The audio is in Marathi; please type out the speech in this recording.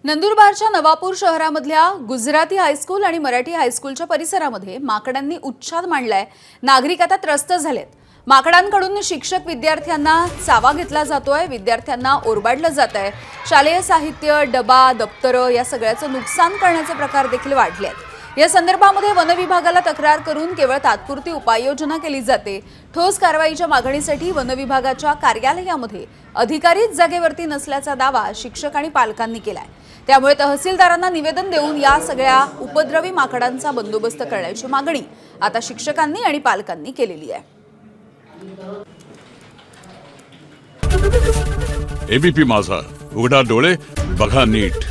नंदुरबारच्या नवापूर शहरामधल्या गुजराती हायस्कूल आणि मराठी हायस्कूलच्या परिसरामध्ये माकडांनी उच्छाद मांडलाय। नागरिक आता त्रस्त झालेत। माकडांकडून शिक्षक विद्यार्थ्यांना चावा घेतला जातोय, विद्यार्थ्यांना ओरबाडलं जातंय। शालेय साहित्य, डबा, दप्तर या सगळ्याचं नुकसान करण्याचे प्रकार देखील वाढले आहेत। या संदर्भामध्ये वन विभागाला तक्रार करून केवळ तात्पुरती उपाययोजना केली जाते। ठोस कारवाईच्या मागणीसाठी वन विभागाच्या कार्यालयामध्ये अधिकारीच जागेवरती नसल्याचा दावा शिक्षक आणि पालकांनी केलाय। त्यामुळे तहसीलदारांना निवेदन देऊन या सगळ्या उपद्रवी माकडांचा बंदोबस्त करण्याची मागणी आता शिक्षकांनी आणि पालकांनी केलेली आहे। एबीपी माझा, उघडा डोळे बघा नीट।